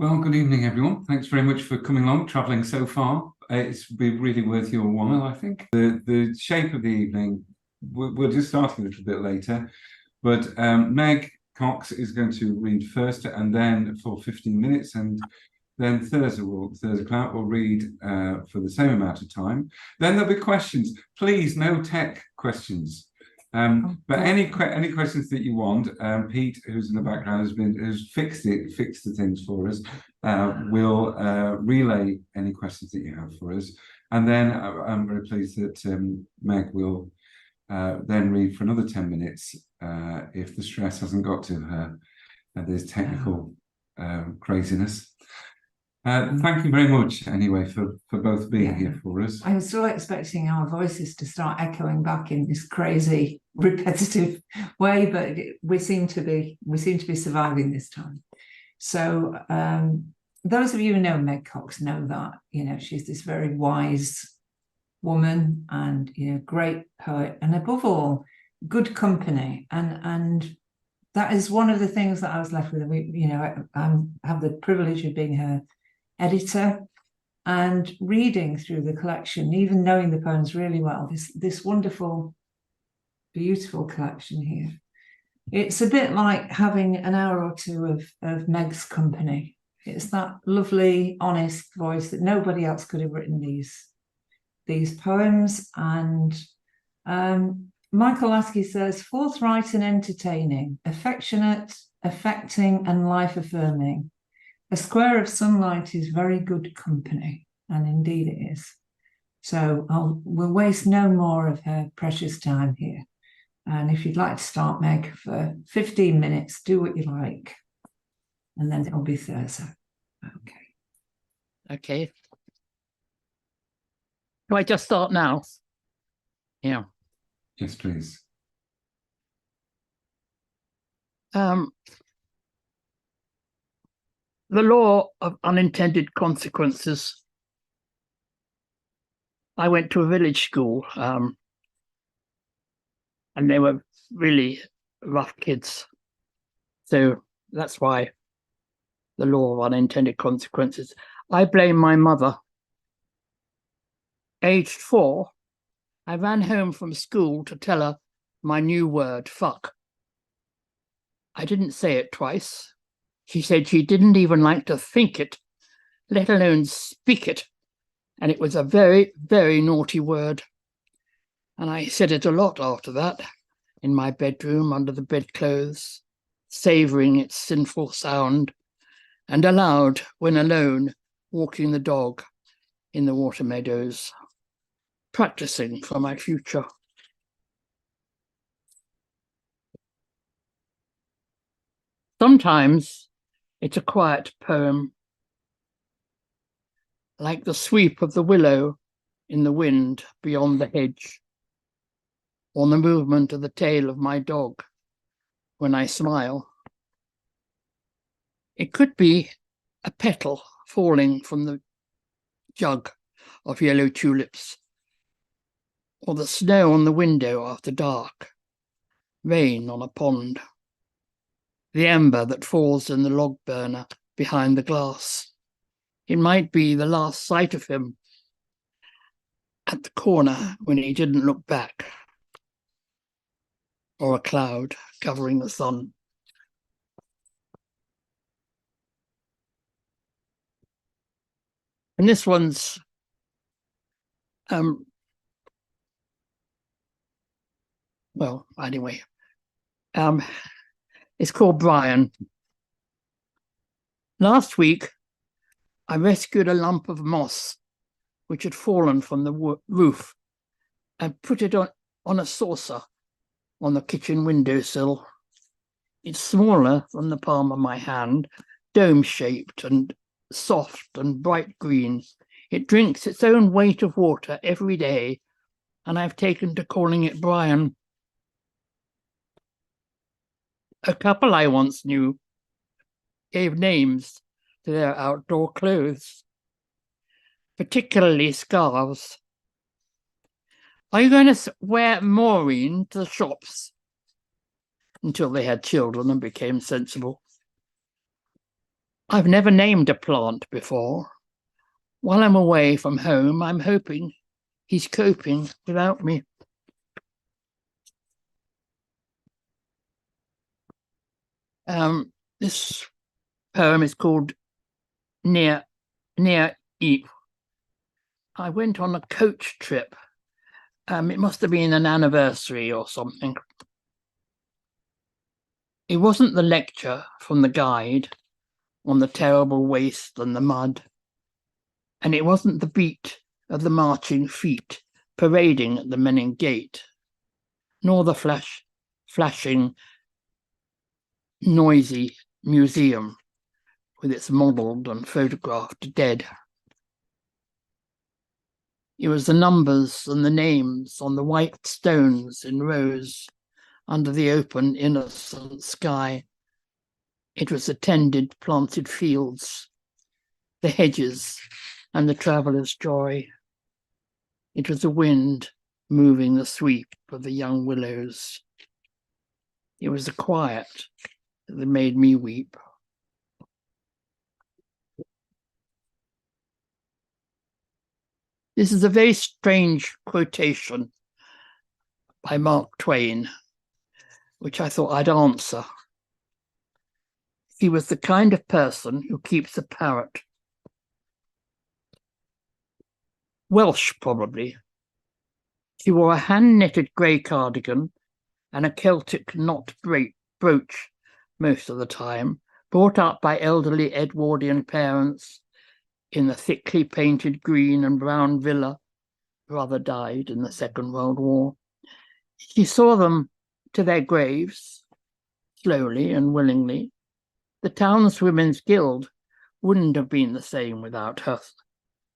Well, good evening, everyone. Thanks very much for coming along, travelling so far. It's been really worth your while, I think. The shape of the evening, we'll just start a little bit later, but Meg Cox is going to read first, and then for 15 minutes, and then Thirza Clout will read for the same amount of time. Then there'll be questions. Please, no tech questions. But any questions that you want, Pete, who's in the background, has fixed the things for us. Will relay any questions that you have for us, and then I'm very pleased that Meg will then read for another 10 minutes if the stress hasn't got to her. There's technical craziness. Thank you very much, anyway, for both being here for us. I'm still expecting our voices to start echoing back in this crazy, repetitive way, but we seem to be surviving this time. So those of you who know Meg Cox know that she's this very wise woman, and great poet, and above all, good company, and that is one of the things that I was left with. I have the privilege of being her editor and reading through the collection, even knowing the poems really well, this wonderful, beautiful collection here. It's a bit like having an hour or two of Meg's company. It's that lovely, honest voice that nobody else could have written these poems. And Michael Lasky says, forthright and entertaining, affectionate, affecting, and life-affirming. A square of sunlight is very good company, and indeed it is. So we'll waste no more of her precious time here. And if you'd like to start, Meg, for 15 minutes, do what you like. And then it'll be Thirza. Okay. Do I just start now? Yeah. Yes, please. The law of unintended consequences. I went to a village school, and they were really rough kids. So that's why the law of unintended consequences. I blame my mother. Aged 4, I ran home from school to tell her my new word, fuck. I didn't say it twice. She said she didn't even like to think it, let alone speak it. And it was a very, very naughty word. And I said it a lot after that, in my bedroom under the bedclothes, savouring its sinful sound, and aloud when alone, walking the dog in the water meadows, practising for my future. Sometimes it's a quiet poem, like the sweep of the willow in the wind beyond the hedge, or the movement of the tail of my dog when I smile. It could be a petal falling from the jug of yellow tulips, or the snow on the window after dark, rain on a pond, the ember that falls in the log burner behind the glass. It might be the last sight of him at the corner when he didn't look back, or a cloud covering the sun. And this one's well, anyway, it's called Brian. Last week, I rescued a lump of moss which had fallen from the roof and put it on a saucer on the kitchen windowsill. It's smaller than the palm of my hand, dome-shaped and soft and bright green. It drinks its own weight of water every day, and I've taken to calling it Brian. A couple I once knew gave names to their outdoor clothes, particularly scarves. Are you going to wear Maureen to the shops? Until they had children and became sensible. I've never named a plant before. While I'm away from home, I'm hoping he's coping without me. This poem is called Near Ypres. I went on a coach trip. It must have been an anniversary or something. It wasn't the lecture from the guide on the terrible waste and the mud, and it wasn't the beat of the marching feet parading at the Menin Gate, nor the flashing, noisy museum with its modelled and photographed dead. It was the numbers and the names on the white stones in rows under the open, innocent sky. It was the tended, planted fields, the hedges and the traveller's joy. It was the wind moving the sweep of the young willows. It was the quiet that made me weep. This is a very strange quotation by Mark Twain, which I thought I'd answer. He was the kind of person who keeps a parrot. Welsh, probably. He wore a hand-knitted grey cardigan and a Celtic knot brooch most of the time, brought up by elderly Edwardian parents in the thickly painted green and brown villa. Brother died in the Second World War. He saw them to their graves, slowly and willingly. The Townswomen's Guild wouldn't have been the same without her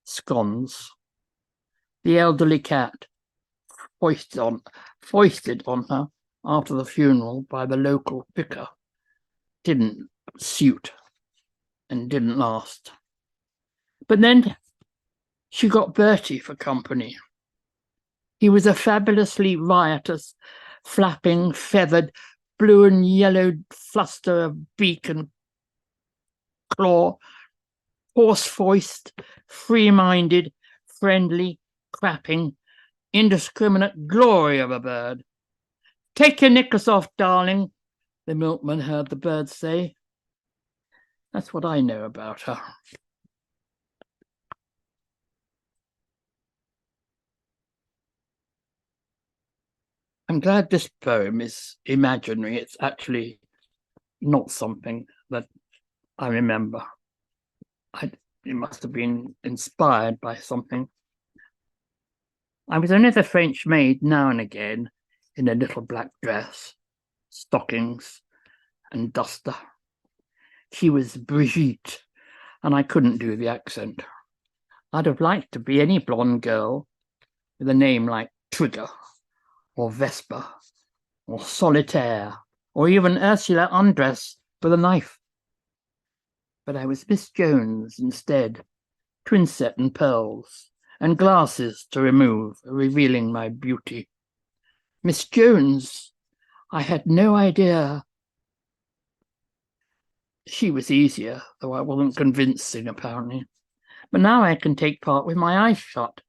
scones. The elderly cat, foisted on her after the funeral by the local vicar, didn't suit and didn't last. But then she got Bertie for company. He was a fabulously riotous, flapping, feathered, blue and yellowed fluster of beak and claw, hoarse-voiced, free-minded, friendly, crapping, indiscriminate glory of a bird. "Take your knickers off, darling," the milkman heard the bird say. That's what I know about her. I'm glad this poem is imaginary. It's actually not something that I remember. It must have been inspired by something. I was only the French maid now and again in a little black dress, stockings and duster. She was Brigitte, and I couldn't do the accent. I'd have liked to be any blonde girl with a name like Trigger, or Vesper, or Solitaire, or even Ursula Undress with a knife. But I was Miss Jones instead, twinset and pearls, and glasses to remove, revealing my beauty. Miss Jones, I had no idea. She was easier, though I wasn't convincing, apparently. But now I can take part with my eyes shut.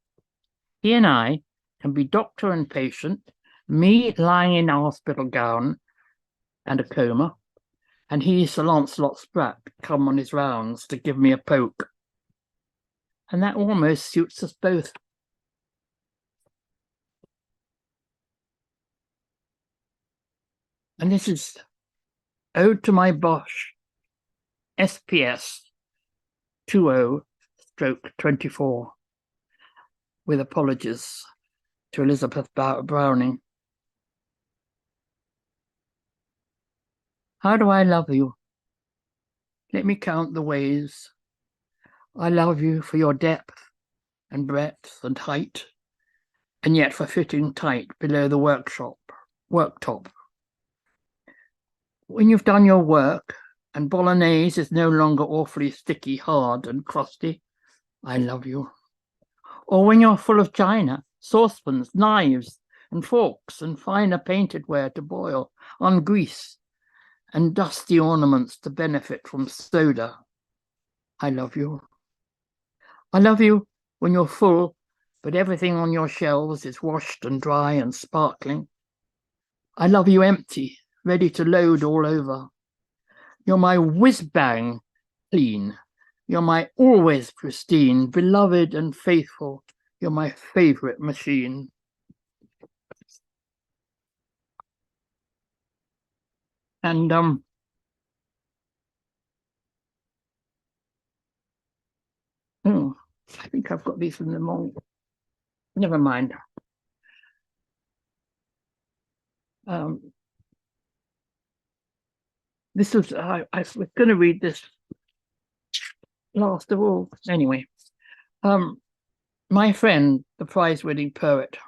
He and I can be doctor and patient, me lying in a hospital gown and a coma, and he, Sir Lancelot Spratt, come on his rounds to give me a poke. And that almost suits us both. And this is Ode to My Bosh, SPS 20/24, with apologies to Elizabeth Browning. How do I love you? Let me count the ways. I love you for your depth and breadth and height, and yet for fitting tight below the worktop. When you've done your work and bolognese is no longer awfully sticky, hard and crusty, I love you. Or when you're full of china, saucepans, knives and forks and finer painted ware to boil, on grease and dusty ornaments to benefit from soda I love you. I love you when you're full, but everything on your shelves is washed and dry and sparkling. I love you empty, ready to load all over. You're my whiz-bang clean. You're my always pristine, beloved and faithful. You're my favourite machine. And I think I've got these in the wrong. Never mind. This was I was going to read this last of all. Anyway, my friend, the prize-winning poet.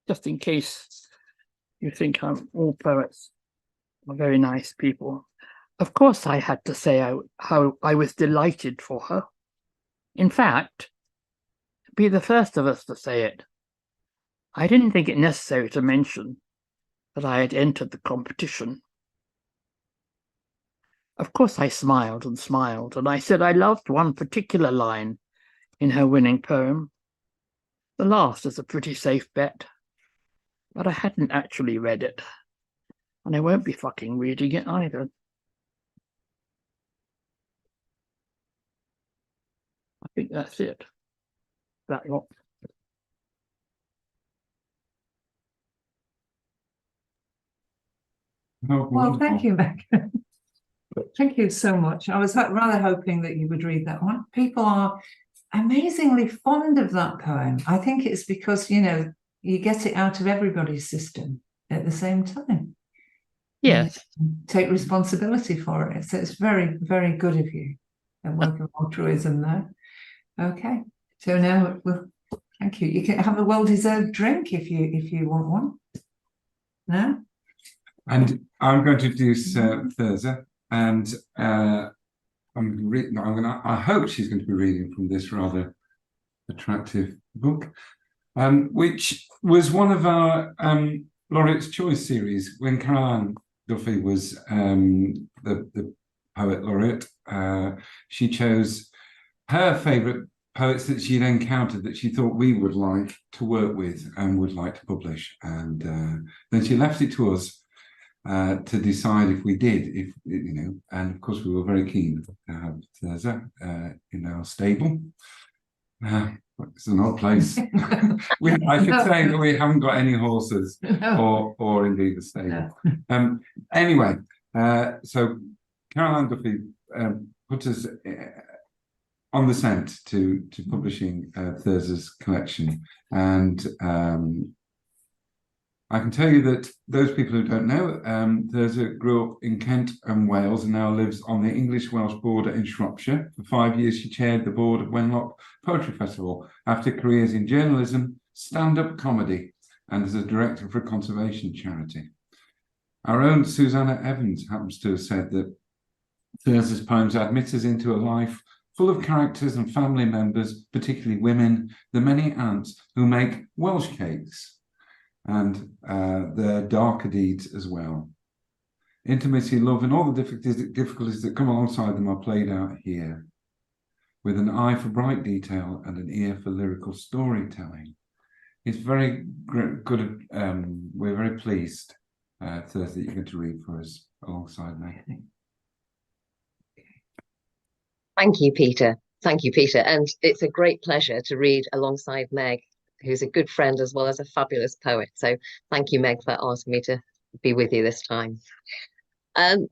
Just in case you think all poets are very nice people. Of course, I had to say how I was delighted for her. In fact, to be the first of us to say it, I didn't think it necessary to mention that I had entered the competition. Of course, I smiled, and I said I loved one particular line in her winning poem. The last is a pretty safe bet, but I hadn't actually read it, and I won't be fucking reading it either. I think that's it. That lot. Oh, Well, thank wonderful. you, Meg. Thank you so much. I was rather hoping that you would read that one. People are amazingly fond of that poem. I think it's because, you know, you get it out of everybody's system at the same time. Yes. Take responsibility for it. So it's very, very good of you. And welcome altruism there. Okay. So now, well, thank you. You can have a well-deserved drink if you want one. No? And I'm going to introduce Thirza, and I hope she's going to be reading from this rather attractive book, which was one of our Laureate's Choice series when Caroline Duffy was the poet laureate. She chose her favourite poets that she'd encountered that she thought we would like to work with and would like to publish, and then she left it to us to decide if we did, if you know, and of course we were very keen to have Thirza in our stable. It's an odd place. I should say that we haven't got any horses or indeed a stable. Anyway, so Caroline Duffy put us on the scent to publishing Thirza's collection, and I can tell you that those people who don't know, Thirza grew up in Kent and Wales and now lives on the English-Welsh border in Shropshire. For 5 years, she chaired the board of Wenlock Poetry Festival after careers in journalism, stand-up comedy, and as a director for a conservation charity. Our own Susanna Evans happens to have said that Thirza's poems admit us into a life full of characters and family members, particularly women, the many aunts who make Welsh cakes, and their darker deeds as well. Intimacy, love, and all the difficulties that come alongside them are played out here, with an eye for bright detail and an ear for lyrical storytelling. It's very good. We're very pleased, Thirza, that you're going to read for us alongside Meg. Thank you, Peter. Thank you, Peter. And it's a great pleasure to read alongside Meg, who's a good friend as well as a fabulous poet. So thank you, Meg, for asking me to be with you this time.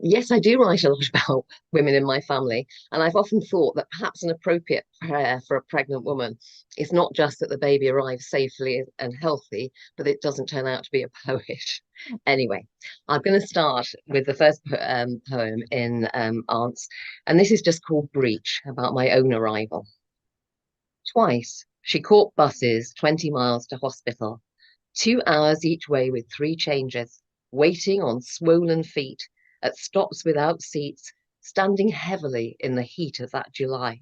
Yes, I do write a lot about women in my family, and I've often thought that perhaps an appropriate prayer for a pregnant woman is not just that the baby arrives safely and healthy, but it doesn't turn out to be a poet. Anyway, I'm going to start with the first poem in Aunts, and this is just called Breach, about my own arrival. Twice she caught buses 20 miles to hospital, 2 hours each way with 3 changes, waiting on swollen feet, at stops without seats, standing heavily in the heat of that July.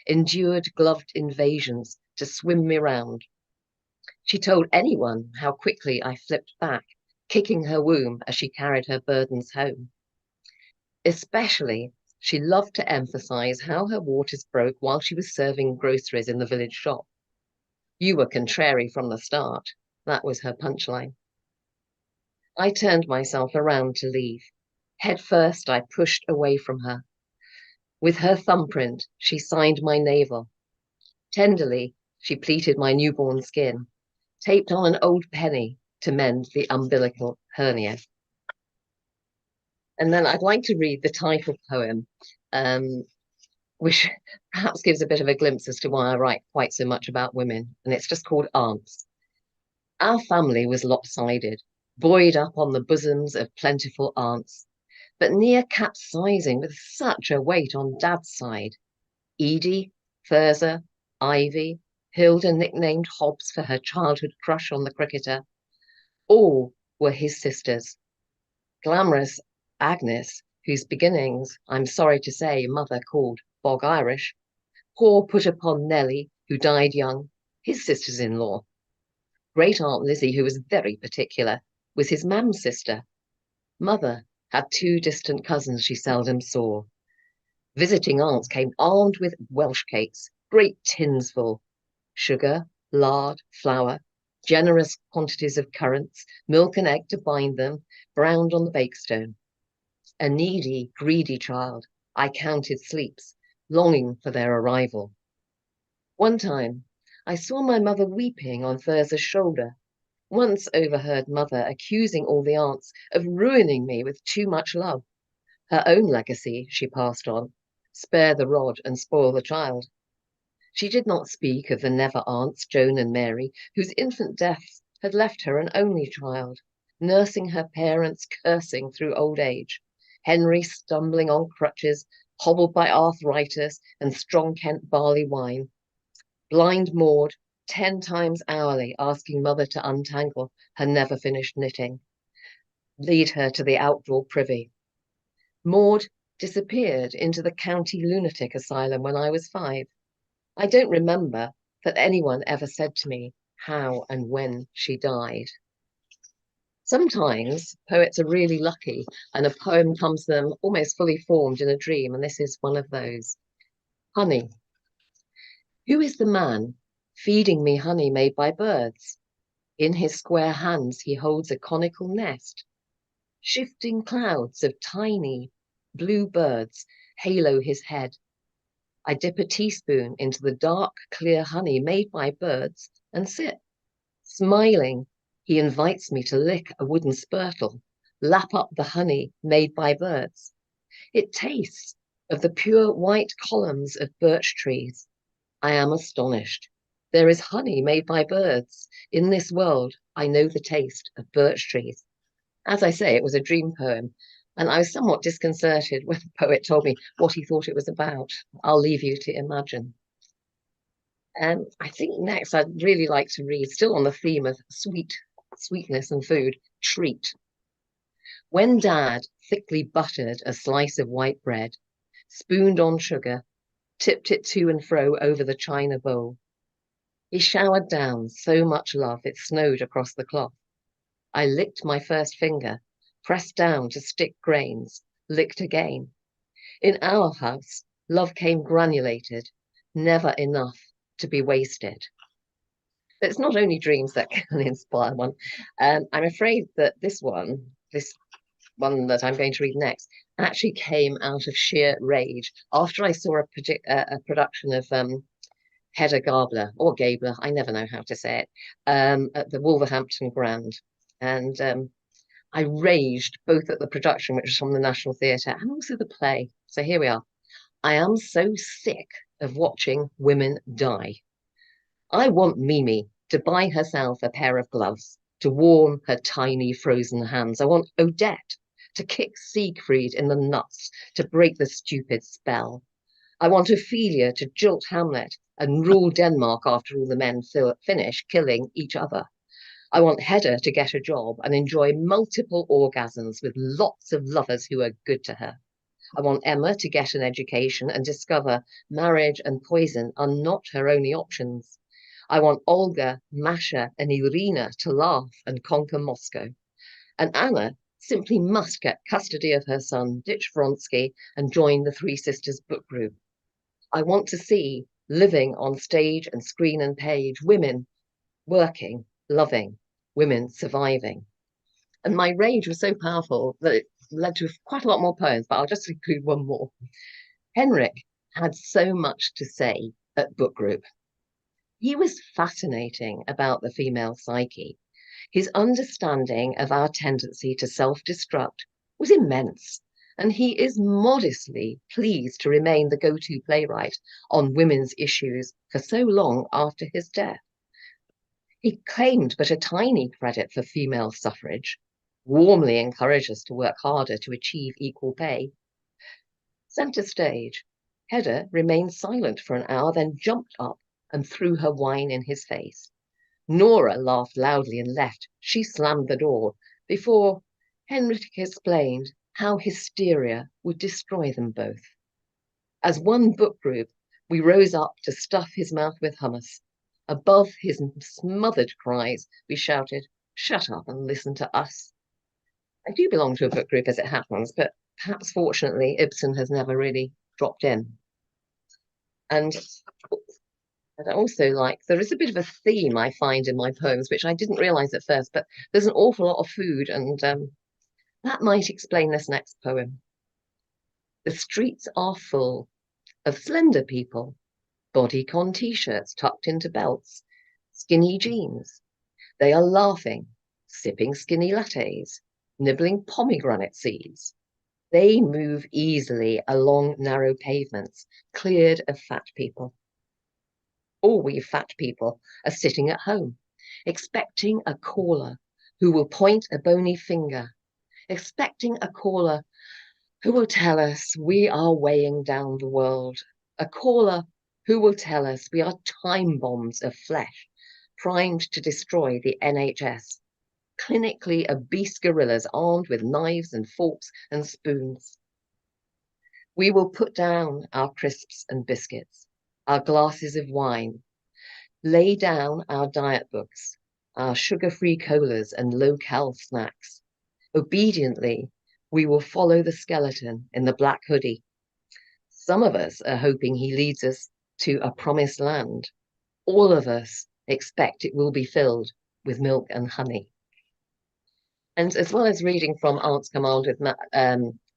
Endured gloved invasions to swim me round. She told anyone how quickly I flipped back, kicking her womb as she carried her burdens home. Especially, she loved to emphasize how her waters broke while she was serving groceries in the village shop. You were contrary from the start. That was her punchline. I turned myself around to leave. Head first, I pushed away from her. With her thumbprint, she signed my navel. Tenderly, she pleated my newborn skin, taped on an old penny to mend the umbilical hernia. And then I'd like to read the title poem, which perhaps gives a bit of a glimpse as to why I write quite so much about women. And it's just called Aunts. Our family was lopsided, buoyed up on the bosoms of plentiful aunts, but near capsizing with such a weight on Dad's side. Edie, Thirza, Ivy, Hilda nicknamed Hobbs for her childhood crush on the cricketer. All were his sisters. Glamorous Agnes, whose beginnings, I'm sorry to say, mother called Bog Irish. Poor put upon Nellie, who died young, his sisters-in-law. Great Aunt Lizzie, who was very particular, was his mam's sister. Mother had 2 distant cousins she seldom saw. Visiting aunts came armed with Welsh cakes, great tins full. Sugar, lard, flour, generous quantities of currants, milk and egg to bind them, browned on the bakestone. A needy, greedy child, I counted sleeps, longing for their arrival. One time, I saw my mother weeping on Thurza's shoulder. Once overheard mother accusing all the aunts of ruining me with too much love. Her own legacy, she passed on, spare the rod and spoil the child. She did not speak of the never aunts, Joan and Mary, whose infant deaths had left her an only child, nursing her parents, cursing through old age. Henry stumbling on crutches, hobbled by arthritis and strong Kent barley wine. Blind Maud, 10 times hourly, asking mother to untangle her never finished knitting, lead her to the outdoor privy. Maud disappeared into the county lunatic asylum when I was 5. I don't remember that anyone ever said to me how and when she died. Sometimes poets are really lucky and a poem comes to them almost fully formed in a dream, and this is one of those. Honey. Who is the man feeding me honey made by birds? In his square hands he holds a conical nest. Shifting clouds of tiny blue birds halo his head. I dip a teaspoon into the dark, clear honey made by birds and sit. Smiling, he invites me to lick a wooden spurtle, lap up the honey made by birds. It tastes of the pure white columns of birch trees. I am astonished. There is honey made by birds. In this world, I know the taste of birch trees. As I say, it was a dream poem, and I was somewhat disconcerted when the poet told me what he thought it was about. I'll leave you to imagine. I think next I'd really like to read, still on the theme of sweetness and food, Treat. When Dad thickly buttered a slice of white bread, spooned on sugar, tipped it to and fro over the china bowl, he showered down so much love it snowed across the cloth. I licked my first finger, pressed down to stick grains, licked again. In our house, love came granulated, never enough to be wasted. It's not only dreams that can inspire one. I'm afraid that this one that I'm going to read next, actually came out of sheer rage after I saw a production of Hedda Gabler, or Gabler, I never know how to say it, at the Wolverhampton Grand. And I raged both at the production, which was from the National Theatre, and also the play. So here we are. I am so sick of watching women die. I want Mimi to buy herself a pair of gloves to warm her tiny frozen hands. I want Odette to kick Siegfried in the nuts to break the stupid spell. I want Ophelia to jilt Hamlet and rule Denmark after all the men finish killing each other. I want Hedda to get a job and enjoy multiple orgasms with lots of lovers who are good to her. I want Emma to get an education and discover marriage and poison are not her only options. I want Olga, Masha, and Irina to laugh and conquer Moscow. And Anna simply must get custody of her son, ditch Vronsky, and join the Three Sisters book group. I want to see, living on stage and screen and page, women working, loving, women surviving. And my rage was so powerful that it led to quite a lot more poems, but I'll just include one more. Henrik had so much to say at book group. He was fascinating about the female psyche. His understanding of our tendency to self-destruct was immense, and he is modestly pleased to remain the go-to playwright on women's issues for so long after his death. He claimed but a tiny credit for female suffrage, warmly encouraged us to work harder to achieve equal pay. Centre stage, Hedda remained silent for an hour, then jumped up and threw her wine in his face. Nora laughed loudly and left. She slammed the door before Henrik explained how hysteria would destroy them both. As one book group, we rose up to stuff his mouth with hummus. Above his smothered cries, we shouted, "Shut up and listen to us." I do belong to a book group as it happens, but perhaps fortunately Ibsen has never really dropped in. And I also like, there is a bit of a theme I find in my poems, which I didn't realise at first, but there's an awful lot of food, and that might explain this next poem. The streets are full of slender people, bodycon t-shirts tucked into belts, skinny jeans. They are laughing, sipping skinny lattes, nibbling pomegranate seeds. They move easily along narrow pavements, cleared of fat people. All we fat people are sitting at home, expecting a caller who will point a bony finger, expecting a caller who will tell us we are weighing down the world, a caller who will tell us we are time bombs of flesh, primed to destroy the NHS, clinically obese gorillas armed with knives and forks and spoons. We will put down our crisps and biscuits, our glasses of wine, lay down our diet books, our sugar-free colas and low-cal snacks. Obediently, we will follow the skeleton in the black hoodie. Some of us are hoping he leads us to a promised land. All of us expect it will be filled with milk and honey. And as well as reading from Aunt's Command with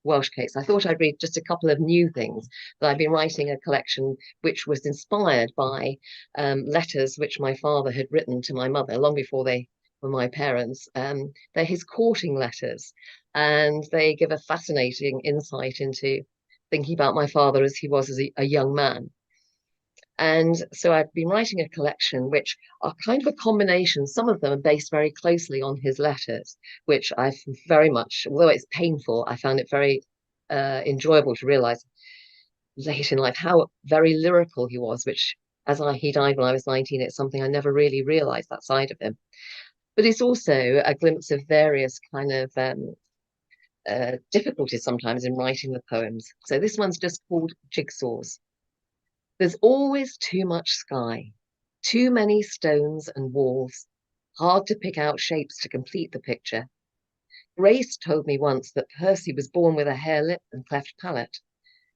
Welsh Cakes, I thought I'd read just a couple of new things. That I've been writing a collection which was inspired by letters which my father had written to my mother long before they were my parents. They're his courting letters, and they give a fascinating insight into thinking about my father as he was as a young man. And so I've been writing a collection which are kind of a combination. Some of them are based very closely on his letters, which I've very much, although it's painful, I found it very enjoyable to realize late in life how very lyrical he was, which he died when I was 19, it's something I never really realized that side of him. But it's also a glimpse of various kind of difficulties sometimes in writing the poems. So this one's just called Jigsaws. There's always too much sky, too many stones and walls, hard to pick out shapes to complete the picture. Grace told me once that Percy was born with a hare lip and cleft palate.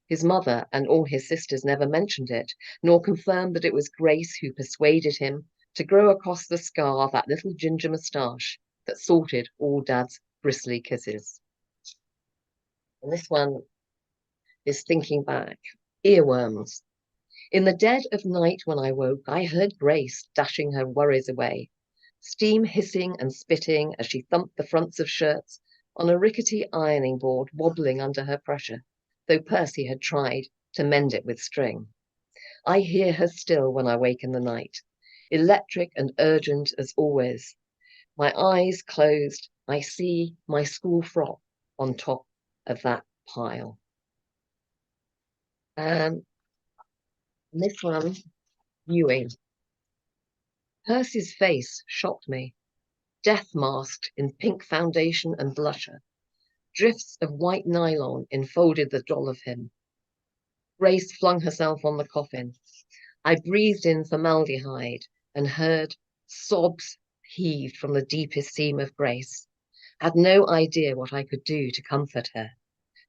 His mother and all his sisters never mentioned it, nor confirmed that it was Grace who persuaded him to grow across the scar that little ginger moustache that sorted all Dad's bristly kisses. And this one is thinking back. Earworms. In the dead of night when I woke, I heard Grace dashing her worries away, steam hissing and spitting as she thumped the fronts of shirts on a rickety ironing board wobbling under her pressure, though Percy had tried to mend it with string. I hear her still when I wake in the night, electric and urgent as always. My eyes closed, I see my school frock on top of that pile. This one, viewing. Percy's face shocked me. Death masked in pink foundation and blusher. Drifts of white nylon enfolded the doll of him. Grace flung herself on the coffin. I breathed in formaldehyde and heard sobs heaved from the deepest seam of Grace. Had no idea what I could do to comfort her.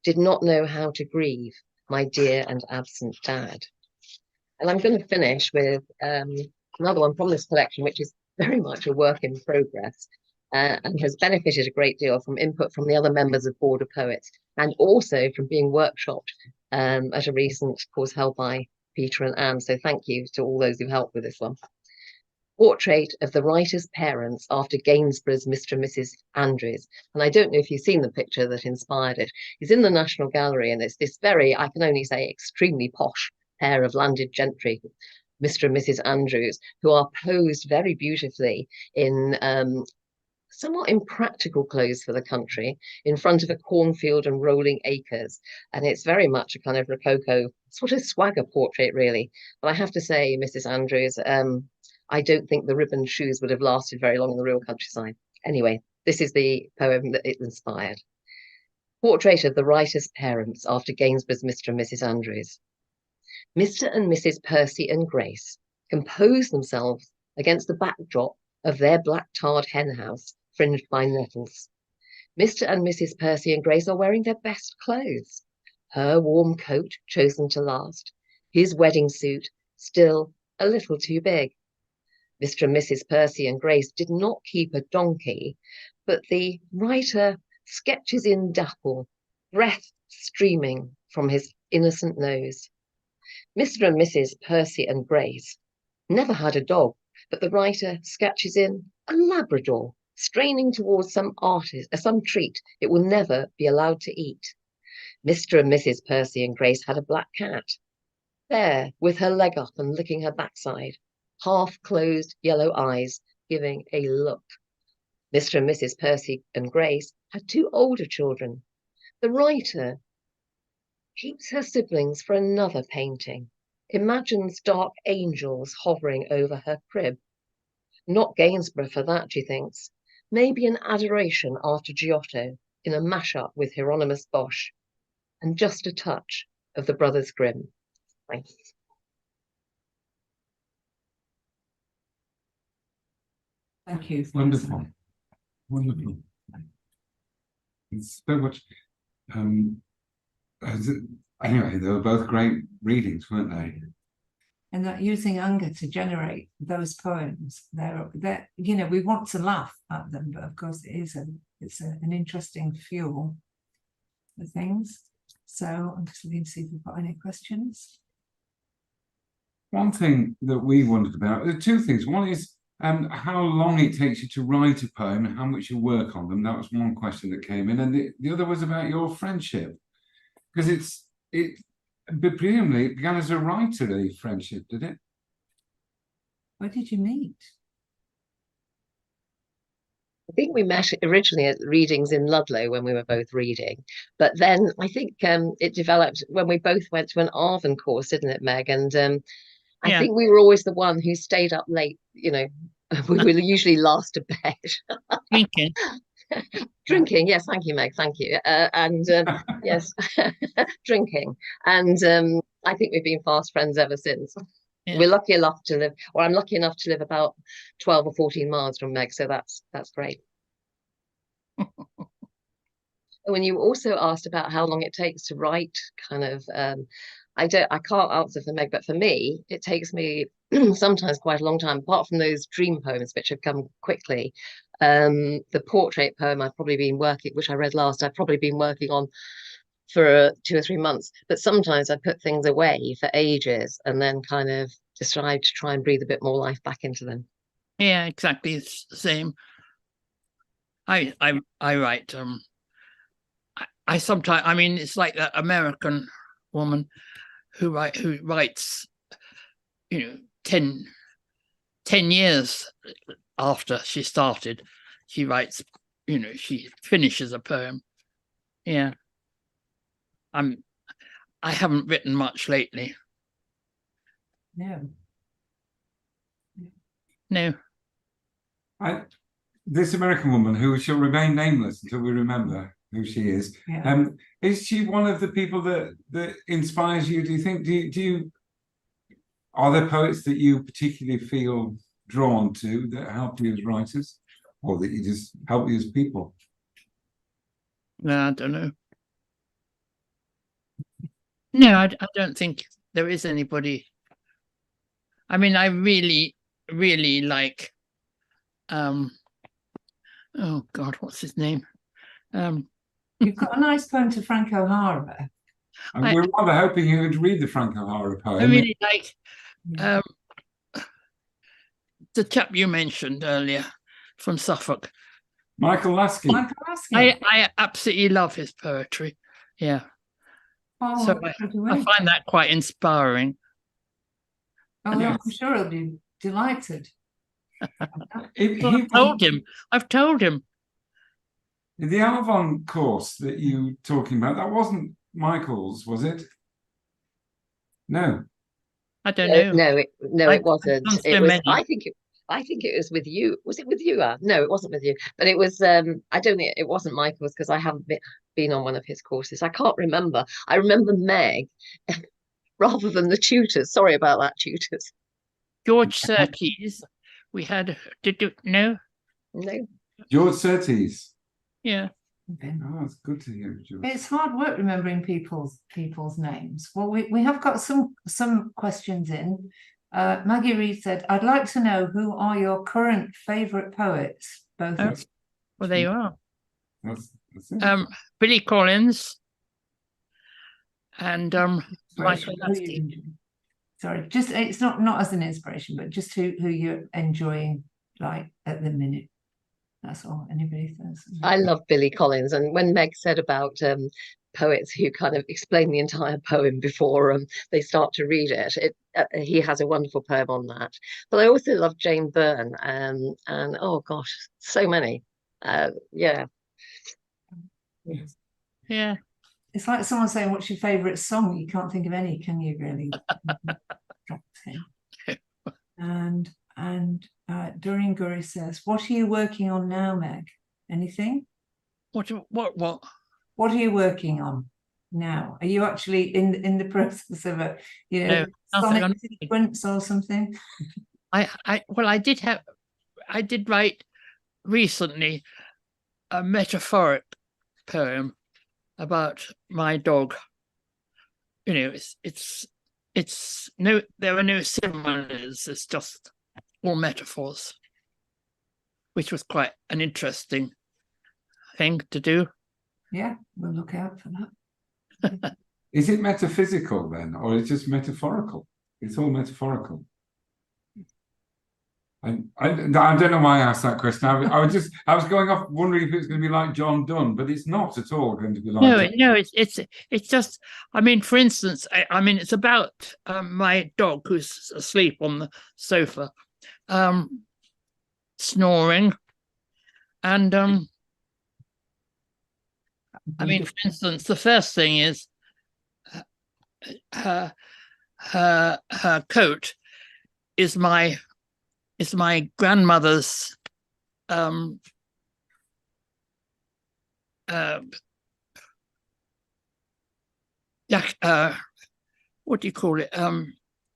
Did not know how to grieve my dear and absent dad. And I'm going to finish with another one from this collection, which is very much a work in progress and has benefited a great deal from input from the other members of Border Poets, and also from being workshopped at a recent course held by Peter and Anne. So thank you to all those who helped with this one. Portrait of the writer's parents after Gainsborough's Mr. and Mrs. Andrews. And I don't know if you've seen the picture that inspired it. It's in the National Gallery, and it's this very, I can only say, extremely posh pair of landed gentry, Mr. and Mrs. Andrews, who are posed very beautifully in somewhat impractical clothes for the country in front of a cornfield and rolling acres. And it's very much a kind of Rococo sort of swagger portrait, really. But I have to say, Mrs. Andrews, I don't think the ribbon shoes would have lasted very long in the real countryside. Anyway, this is the poem that it inspired. Portrait of the writer's parents after Gainsborough's Mr. and Mrs. Andrews. Mr. and Mrs. Percy and Grace compose themselves against the backdrop of their black-tarred hen house fringed by nettles. Mr. and Mrs. Percy and Grace are wearing their best clothes. Her warm coat chosen to last, his wedding suit still a little too big. Mr. and Mrs. Percy and Grace did not keep a donkey, but the writer sketches in dapple, breath streaming from his innocent nose. Mr. and Mrs. Percy and Grace never had a dog, but the writer sketches in a Labrador, straining towards some treat it will never be allowed to eat. Mr. and Mrs. Percy and Grace had a black cat, there with her leg up and licking her backside, half-closed yellow eyes giving a look. Mr. and Mrs. Percy and Grace had two older children. The writer keeps her siblings for another painting, imagines dark angels hovering over her crib. Not Gainsborough for that, she thinks. Maybe an adoration after Giotto in a mashup with Hieronymus Bosch, and just a touch of the Brothers Grimm. Thanks. Thank you. Wonderful. Wonderful. It's so much. Anyway, they were both great readings, weren't they? And that using anger to generate those poems, they're you know, we want to laugh at them, but of course it's an interesting fuel for things. So I'm just looking to see if we've got any questions. One thing that we wondered about, there are two things. One is how long it takes you to write a poem and how much you work on them. That was one question that came in. And the other was about your friendship. Because but presumably it began as a writerly friendship, did it? Where did you meet? I think we met originally at readings in Ludlow when we were both reading, but then I think it developed when we both went to an Arvin course, didn't it, Meg? And I think we were always the one who stayed up late, you know, we were usually last to bed. Drinking. Drinking, yes, thank you, Meg, thank you. Yes, drinking. And I think we've been fast friends ever since. Yeah. We're lucky enough to live, or I'm lucky enough to live about 12 or 14 miles from Meg, so that's great. When you also asked about how long it takes to write, kind of, I can't answer for Meg, but for me, it takes me sometimes quite a long time, apart from those dream poems, which have come quickly. The portrait poem which I read last, I've probably been working on for 2 or 3 months, but sometimes I put things away for ages and then kind of decide to try and breathe a bit more life back into them. Yeah, exactly. It's the same. I write, I sometimes, I mean, it's like that American woman who writes, you know, 10 years after she started, she writes, you know, she finishes a poem. Yeah. I haven't written much lately. No. This American woman who shall remain nameless until we remember who she is. Yeah. Is she one of the people that inspires you? Do you think? Are there poets that you particularly feel drawn to that help you as writers, or that you just help you as people? No, I don't know. No, I don't think there is anybody. I mean, I really, really like, oh God, what's his name? You've got a nice poem to Frank O'Hara. And we're rather hoping you would read the Frank O'Hara poem. I really like the chap you mentioned earlier from Suffolk. Michael Lasky. Michael Lasky. I absolutely love his poetry. Yeah. Oh, So I find that quite inspiring. Oh, Yes. I'm sure he'll be delighted. I've told him. The Alvon course that you were talking about, that wasn't Michael's, was it? No. I don't know. No, it wasn't. It was. Many. I think it was with you. Was it with you, Anne? No, it wasn't with you. But it was. I don't think it wasn't Michael's because I haven't been on one of his courses. I can't remember. I remember Meg, rather than the tutors. Sorry about that, tutors. George Surtees. We had. Did you know? No. George Surtees. Yeah. Oh, it's good to hear, George. It's hard work remembering people's names. Well, we have got some questions in. Maggie Reed said, "I'd like to know who are your current favourite poets." Both. Well, there you are. That's it. Billy Collins and Michael Who you- Sorry, just it's not as an inspiration, but just who you're enjoying like at the minute. That's all anybody says. I love Billy Collins, and when Meg said about poets who kind of explain the entire poem before they start to read it, he has a wonderful poem on that. But I also love Jane Byrne, and oh gosh, so many. Yeah. Yeah. It's like someone saying, "What's your favourite song?" You can't think of any, can you? Really? And Doreen Gurry says, "What are you working on now, Meg? Anything? What? What are you working on now? Are you actually in the process of a sonic sequence or something?" I did write recently a metaphoric poem about my dog. You know, it's no, there are no similes. It's just all metaphors, which was quite an interesting thing to do. Yeah, we'll look out for that. Is it metaphysical then, or is it just metaphorical? It's all metaphorical. I don't know why I asked that question. I was going off wondering if it was going to be like John Donne, but it's not at all going to be like. No, it's just. I mean, for instance, I mean, it's about my dog who's asleep on the sofa, snoring, and I mean, for instance, the first thing is her coat is my grandmother's what do you call it?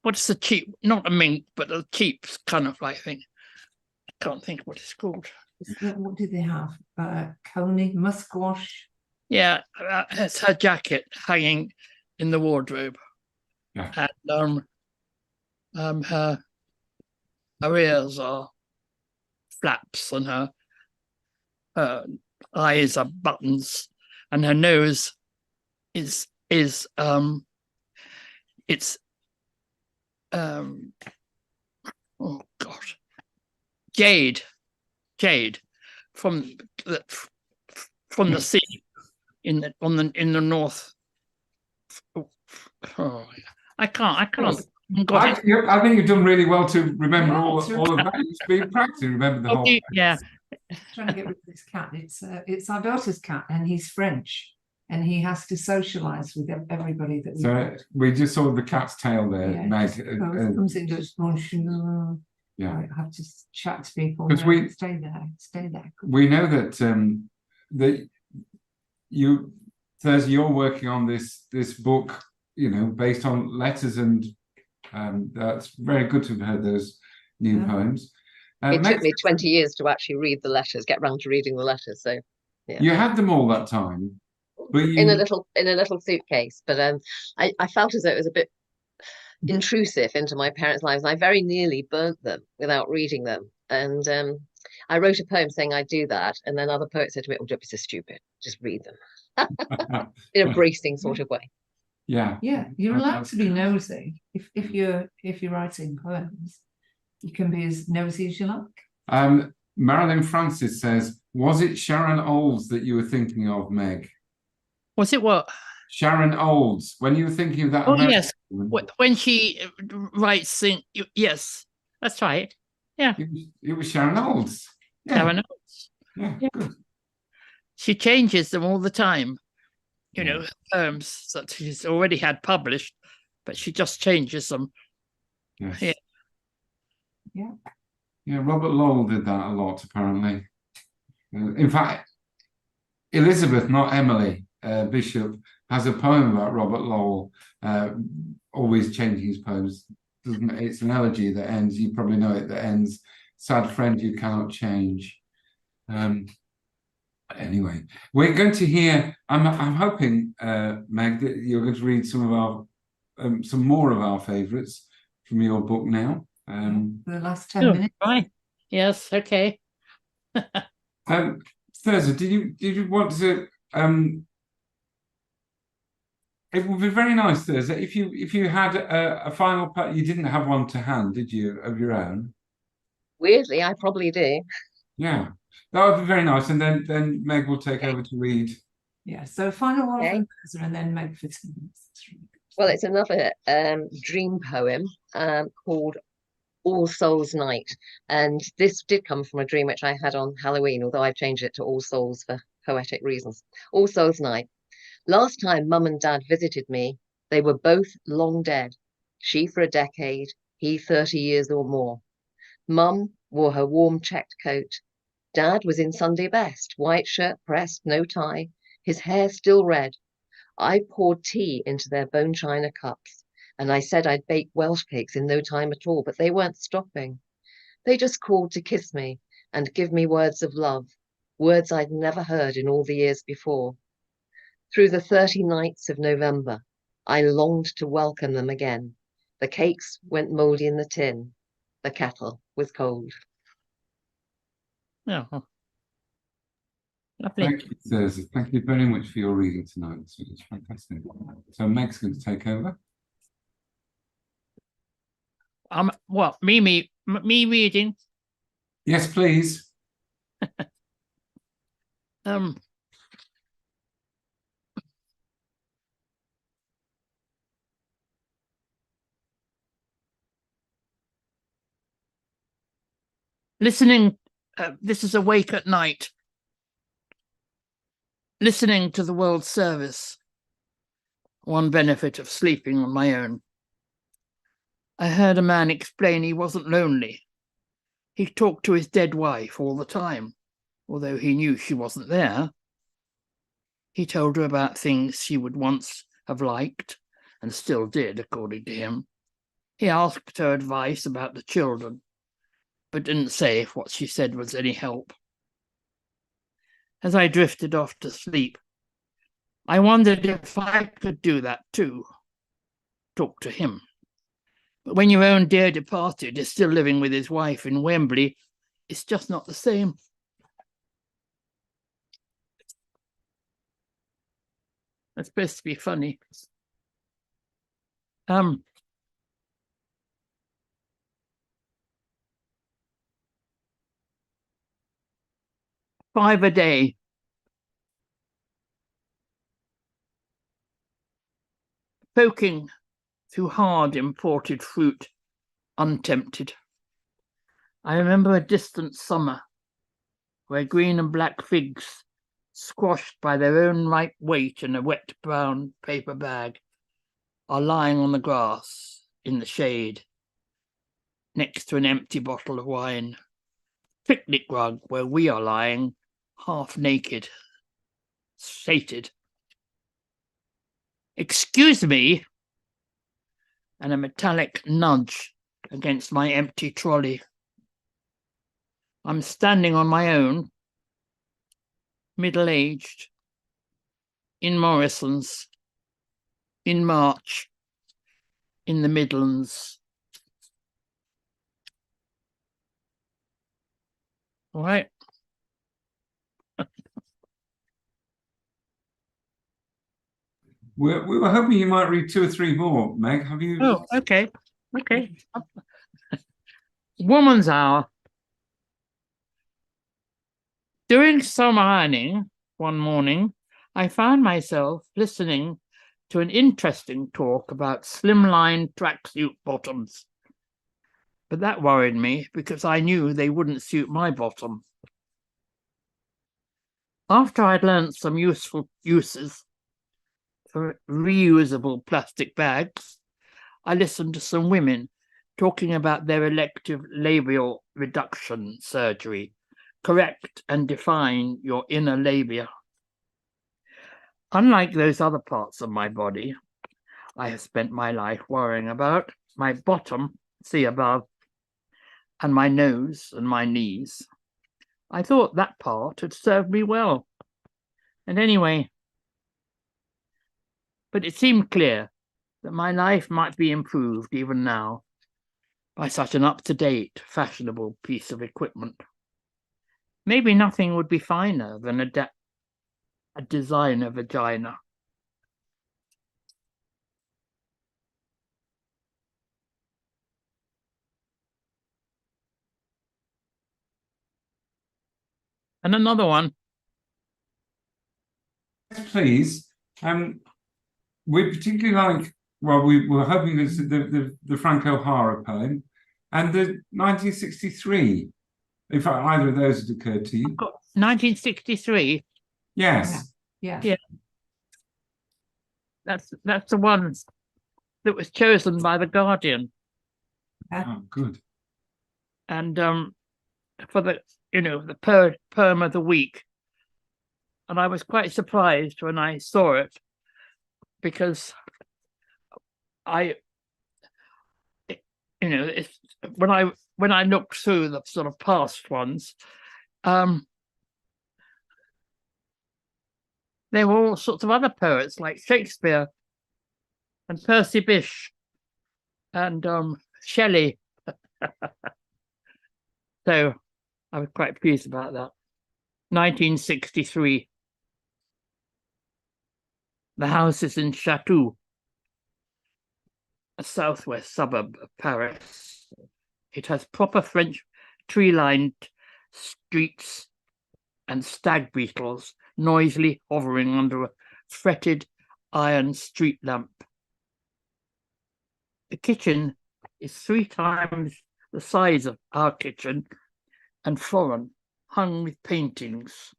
What's the cheap, not a mink, but a cheap kind of like thing. I can't think what it's called. What did they have? Coney, musquash. Yeah, it's her jacket hanging in the wardrobe. Yeah. And her ears are flaps, and her eyes are buttons, and her nose is oh gosh, jade from the sea in the north. Oh, I can't. I think you've done really well to remember all of that. It's been practice to remember the whole. Yeah. Trying to get rid of this cat. It's our daughter's cat, and he's French, and he has to socialise with everybody that we. So we just saw the cat's tail there, Yeah, Meg. comes in, goes, bonjour. Yeah, I have to chat to people. Because stay there. We know that that you, Thirza, you're working on this book, you know, based on letters, and that's very good to have heard those new poems. It took me 20 years to actually read the letters, get round to reading the letters. So Yeah. You had them all that time, but you In a little suitcase. But I felt as though it was a bit intrusive into my parents' lives. I very nearly burnt them without reading them. And I wrote a poem saying I'd do that. And then other poets said to me, "Oh, don't be so stupid. Just read them." In a bracing sort of way. Yeah. Yeah, you're allowed to be nosy. If you're writing poems, you can be as nosy as you like. Marilyn Francis says, was it Sharon Olds that you were thinking of, Meg? Was it what? Sharon Olds, when you were thinking of that Oh, American yes. woman, When she writes, yes, that's right. Yeah, it was Sharon Olds. Yeah, Sharon Oates. yeah, Yeah. good. She changes them all the time. You Yeah. know, poems that she's already had published, but she just changes them. Yes. Yeah. Yeah. Yeah, Robert Lowell did that a lot, apparently. In fact, Elizabeth, not Emily, Bishop, has a poem about Robert Lowell, always changing his poems. It's an elegy that ends, you probably know it, that ends, sad friend you cannot change. Anyway, we're going to hear, I'm hoping, Meg, that you're going to read some more of our favourites from your book now. For the last 10 minutes. Right. Yes, okay. Thirza, did you want to it would be very nice, Thirza, if you had a final part. You didn't have one to hand, did you, of your own? Weirdly, I probably do. Yeah, that would be very nice. And then Meg will take over to read. Yeah, so final one Okay. from Thirza and then Meg for 10 minutes. Well, it's another dream poem called All Souls Night. And this did come from a dream which I had on Halloween, although I've changed it to All Souls for poetic reasons. All Souls Night. Last time Mum and Dad visited me, they were both long dead. She for a decade, he 30 years or more. Mum wore her warm checked coat. Dad was in Sunday best, white shirt pressed, no tie, his hair still red. I poured tea into their bone china cups, and I said I'd bake Welsh cakes in no time at all, but they weren't stopping. They just called to kiss me and give me words of love, words I'd never heard in all the years before. Through the 30 nights of November, I longed to welcome them again. The cakes went mouldy in the tin. The kettle was cold. Oh, lovely. Thank you, Thirza. Thank you very much for your reading tonight. It's fantastic. So Meg's going to take over. What, me reading? Yes, please. Listening, this is Awake at Night. Listening to the World Service. One benefit of sleeping on my own. I heard a man explain he wasn't lonely. He talked to his dead wife all the time, although he knew she wasn't there. He told her about things she would once have liked, and still did, according to him. He asked her advice about the children, but didn't say if what she said was any help. As I drifted off to sleep, I wondered if I could do that too, talk to him. But when your own dear departed is still living with his wife in Wembley, it's just not the same. That's supposed to be funny. 5 a day. Poking through hard imported fruit, untempted. I remember a distant summer where green and black figs, squashed by their own ripe weight in a wet brown paper bag, are lying on the grass in the shade next to an empty bottle of wine. Picnic rug where we are lying, half naked, sated. Excuse me, and a metallic nudge against my empty trolley. I'm standing on my own. middle-aged, in Morrison's, in March, in the Midlands. All right. We were hoping you might read 2 or 3 more, Meg. Have you? Oh, okay. Okay. Woman's Hour. Doing some ironing one morning, I found myself listening to an interesting talk about slimline tracksuit bottoms. But that worried me because I knew they wouldn't suit my bottom. After I'd learnt some useful uses for reusable plastic bags, I listened to some women talking about their elective labial reduction surgery. Correct and define your inner labia. Unlike those other parts of my body I have spent my life worrying about, my bottom, see above, and my nose and my knees, I thought that part had served me well. And anyway, but it seemed clear that my life might be improved even now by such an up-to-date, fashionable piece of equipment. Maybe nothing would be finer than a designer vagina. And another one. Please. We particularly like, well, we were hoping this the Frank O'Hara poem and the 1963. If either of those had occurred to you. 1963. Yes. Yeah. Yeah. That's the one that was chosen by The Guardian. Oh, good. And for the the poem of the week. And I was quite surprised when I saw it, because when I looked through the sort of past ones, there were all sorts of other poets like Shakespeare and Percy Bysshe and Shelley. So I was quite pleased about that. 1963. The house is in Chatou, a southwest suburb of Paris. It has proper French tree-lined streets and stag beetles noisily hovering under a fretted iron street lamp. The kitchen is 3 times the size of our kitchen and foreign, hung with paintings.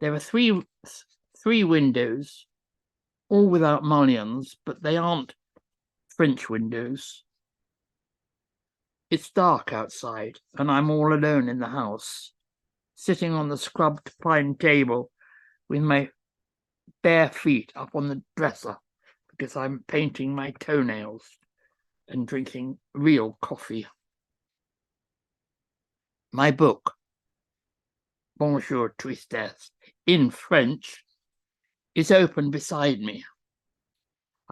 There are three windows, all without mullions, but they aren't French windows. It's dark outside, and I'm all alone in the house, sitting on the scrubbed pine table with my bare feet up on the dresser because I'm painting my toenails and drinking real coffee. My book, Bonjour Tristesse, in French, is open beside me.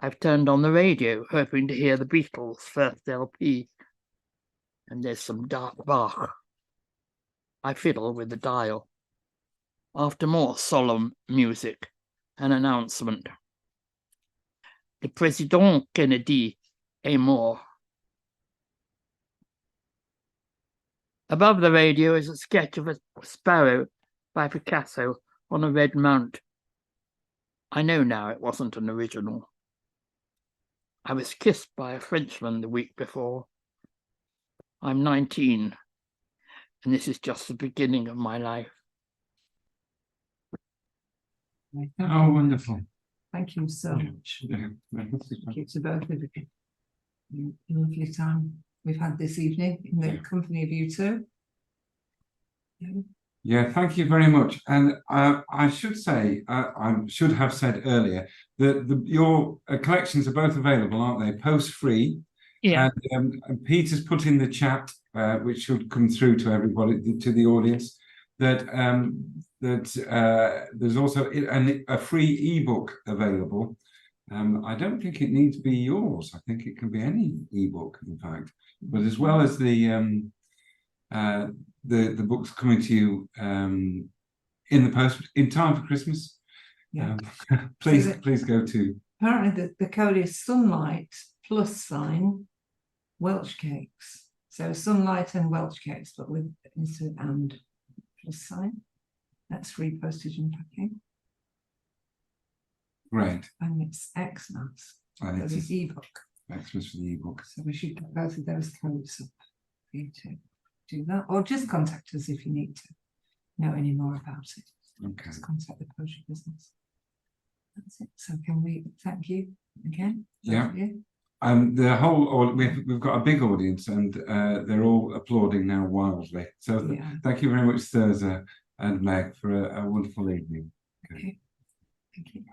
I've turned on the radio, hoping to hear the Beatles' first LP, and there's some dark Bach. I fiddle with the dial. After more solemn music, an announcement. Le Président Kennedy est mort. Above the radio is a sketch of a sparrow by Picasso on a red mount. I know now it wasn't an original. I was kissed by a Frenchman the week before. I'm 19, and this is just the beginning of my life. Oh, wonderful. Thank you so much. Yeah. Thank you to both of you. Lovely time we've had this evening in the company of you two. Yeah, thank you very much. And I should say, I should have said earlier that your collections are both available, aren't they? Post-free. Yeah. And Peter's put in the chat, which should come through to everybody, to the audience, that there's also a free ebook available. I don't think it needs to be yours. I think it can be any ebook, in fact. But as well as the books coming to you in the post in time for Christmas, Yeah. please go to. Apparently, the code is Sunlight +Welsh cakes. So Sunlight and Welsh cakes, but with instead and +. That's free postage and packing. Great. And it's Xmas for the ebook. Xmas for the ebook. So we should put both of those codes up for you to do that, or just contact us if you need to know any more about it. Okay. Just contact the postal business. That's it. So can we thank you again? Yeah. The whole we've got a big audience, and they're all applauding now wildly. So thank you very much, Thirza and Meg, for a wonderful evening. Okay. Thank you.